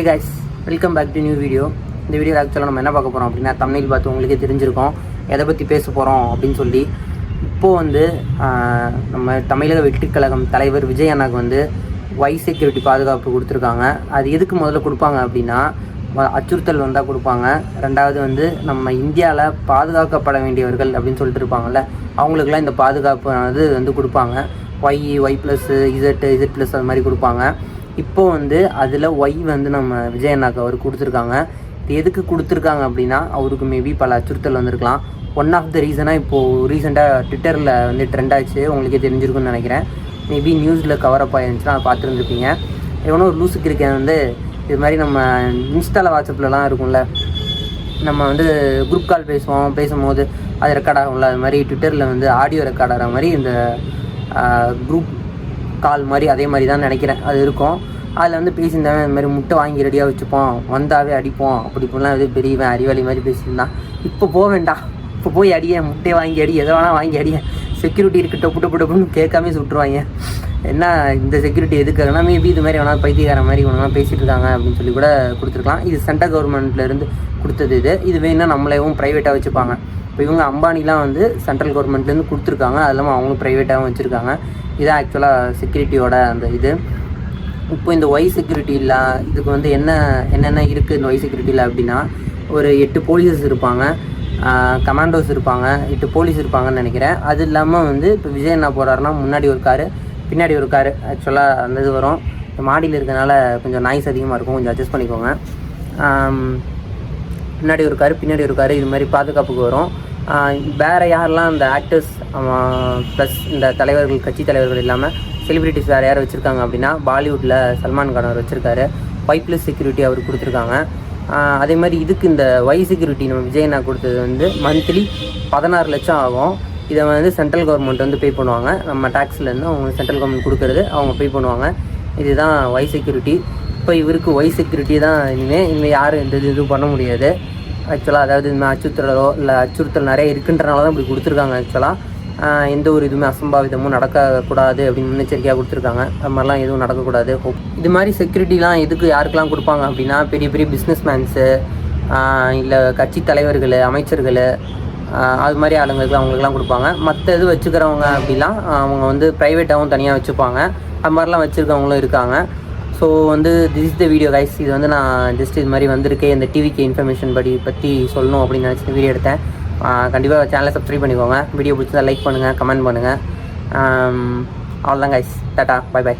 guys, welcome back to new video. இந்த video ஆக்சுவலாக நம்ம என்ன பார்க்க போகிறோம் அப்படின்னா தமிழில் பார்த்து உங்களுக்கே தெரிஞ்சிருக்கோம் எதை பற்றி பேச போகிறோம் அப்படின்னு சொல்லி. இப்போது வந்து நம்ம தமிழக வெற்றி கழகம் தலைவர் விஜய் அண்ணாக்கு வந்து வைஸ் செக்யூரிட்டி பாதுகாப்பு கொடுத்துருக்காங்க. அது எதுக்கு முதல்ல கொடுப்பாங்க அப்படின்னா அச்சுறுத்தல் வந்தால் கொடுப்பாங்க. ரெண்டாவது வந்து நம்ம இந்தியாவில் பாதுகாக்கப்பட வேண்டியவர்கள் அப்படின்னு சொல்லிட்டு இருப்பாங்கள்ல, அவங்களுக்குலாம் இந்த பாதுகாப்பு வந்து கொடுப்பாங்க. ஒய் ப்ளஸ் இசட் ப்ளஸ் அது மாதிரி கொடுப்பாங்க. இப்போது வந்து அதில் ஒய் வந்து நம்ம விஜய் அண்ணாக்கு அவர் கொடுத்துருக்காங்க. இது எதுக்கு கொடுத்துருக்காங்க அப்படின்னா அவருக்கு மேபி பல அச்சுறுத்தல் வந்திருக்கலாம். ஒன் ஆஃப் த ரீசனாக இப்போது ரீசெண்டாக ட்விட்டரில் வந்து ட்ரெண்ட் ஆச்சு, உங்களுக்கே தெரிஞ்சிருக்குன்னு நினைக்கிறேன். மேபி நியூஸில் கவரப் ஆயிருந்துச்சுன்னா பார்த்துருந்துருப்பீங்க. எவனோ ஒரு லூஸுக்கு இருக்கேன் வந்து இது மாதிரி நம்ம இன்ஸ்டாவில் வாட்ஸ்அப்லலாம் இருக்கும்ல, நம்ம வந்து குரூப் கால் பேசும்போது அது ரெக்கார்ட் ஆகும்ல, அது மாதிரி ட்விட்டரில் வந்து ஆடியோ ரெக்கார்ட் ஆகிற மாதிரி இந்த குரூப் கால் மாதிரி அதே மாதிரி தான் நினைக்கிறேன் அது இருக்கும். அதில் வந்து பேசியிருந்தாங்க, இந்த மாதிரி முட்டை வாங்கி ரெடியாக வச்சுப்போம், வந்தாவே அடிப்போம் அப்படி இப்படிலாம் எதுவும் பெரியவன் அறிவாளி மாதிரி பேசியிருந்தான். இப்போ போக வேண்டாம், இப்போ போய் அடிய முட்டையை வாங்கி அடி, எதை வேணால் வாங்கி அடிய, செக்யூரிட்டி இருக்குது டொப்புன்னு கேட்காமே சுட்டுருவாங்க. என்ன இந்த செக்யூரிட்டி எதுக்குன்னா மேபி இது மாதிரி வேணால் பைத்தியக்கார மாதிரி ஒன்றா பேசிகிட்டு இருக்காங்க அப்படின்னு சொல்லி கூட கொடுத்துருக்கலாம். இது சென்ட்ரல் கவர்மெண்ட்லேருந்து கொடுத்தது. இது வேணுன்னா நம்மளேவும் ப்ரைவேட்டாக வச்சுப்பாங்க. இப்போ இவங்க அம்பானிலாம் வந்து சென்ட்ரல் கவர்மெண்ட்லேருந்து கொடுத்துருக்காங்க, அது இல்லாமல் அவங்களும் ப்ரைவேட்டாகவும் வச்சுருக்காங்க. இதான் ஆக்சுவலாக செக்யூரிட்டியோட அந்த இது. இப்போ இந்த ஒய் செக்யூரிட்டியில் இதுக்கு வந்து என்னென்ன இருக்குது இந்த ஒய் செக்யூரிட்டியில் அப்படின்னா, ஒரு 8 போலீஸஸ் இருப்பாங்க, கமாண்டோஸ் இருப்பாங்க, 8 போலீஸ் இருப்பாங்கன்னு நினைக்கிறேன். அது இல்லாமல் வந்து இப்போ விஜய் என்ன போகிறாருன்னா முன்னாடி ஒரு காரு பின்னாடி ஒரு காரு, ஆக்சுவலாக அந்த இது வரும். மாடியில் இருக்கிறதுனால கொஞ்சம் நாய்ஸ் அதிகமாக இருக்கும், கொஞ்சம் அட்ஜஸ்ட் பண்ணிக்கோங்க. முன்னாடி ஒரு காரு பின்னாடி ஒரு காரு இது மாதிரி பாதுகாப்புக்கு வரும். வேறு யாரெல்லாம் இந்த ஆக்டர்ஸ் ப்ளஸ் இந்த தலைவர்கள் கட்சி தலைவர்கள் இல்லாமல் செலிப்ரிட்டிஸ் வேறு யார் வச்சுருக்காங்க அப்படின்னா, பாலிவுட்டில் சல்மான் கான் அவர் வச்சுருக்காரு. ஒய் ப்ளஸ் செக்யூரிட்டி அவர் கொடுத்துருக்காங்க. அதே மாதிரி இதுக்கு இந்த ஒய் செக்யூரிட்டி நம்ம விஜய் அண்ணா கொடுத்தது வந்து மந்த்லி 16 லட்சம் ஆகும். இதை வந்து சென்ட்ரல் கவர்மெண்ட் வந்து பே பண்ணுவாங்க. நம்ம டேக்ஸ்லேருந்து அவங்க சென்ட்ரல் கவர்மெண்ட் கொடுக்குறது அவங்க பே பண்ணுவாங்க. இதுதான் ஒய் செக்யூரிட்டி. இப்போ இவருக்கு ஒய் செக்யூரிட்டி தான் இனிமேல் யாரும் இந்த இது பண்ண முடியாது ஆக்சுவலாக. அதாவது இந்த அச்சுறுத்தலோ இல்லை அச்சுறுத்தல் நிறைய இருக்குன்றனால தான் இப்படி கொடுத்துருக்காங்க. ஆக்சுவலாக எந்த ஒரு இதுவுமே அசம்பாவிதமும் நடக்கக்கூடாது அப்படின்னு முன்னெச்சரிக்கையாக கொடுத்துருக்காங்க. அது மாதிரிலாம் எதுவும் நடக்கக்கூடாது. இது மாதிரி செக்யூரிட்டிலாம் எதுக்கு யாருக்கெல்லாம் கொடுப்பாங்க அப்படின்னா, பெரிய பெரிய பிஸ்னஸ் மேன்ஸு இல்லை கட்சி தலைவர்கள் அமைச்சர்கள் அது மாதிரி ஆளுங்களுக்கு அவங்களுக்குலாம் கொடுப்பாங்க. மற்ற இது வச்சுக்கிறவங்க அப்படிலாம் அவங்க வந்து ப்ரைவேட்டாகவும் தனியாக வச்சுப்பாங்க. அது மாதிரிலாம் வச்சுருக்கவங்களும் இருக்காங்க. ஸோ வந்து this is the video guys. இது வந்து நான் ஜஸ்ட் இது மாதிரி வந்திருக்கேன் இந்த டிவிக்கு இன்ஃபர்மேஷன் பற்றி சொல்லணும் அப்படின்னு நினச்சி வீடியோ எடுத்தேன். கண்டிப்பாக சேனலை சப்ஸ்கிரைப் பண்ணிக்கோங்க. வீடியோ பிடிச்சதா லைக் பண்ணுங்கள், கமெண்ட் பண்ணுங்கள். அவ்வளோதான் கைஸ். Tata, by.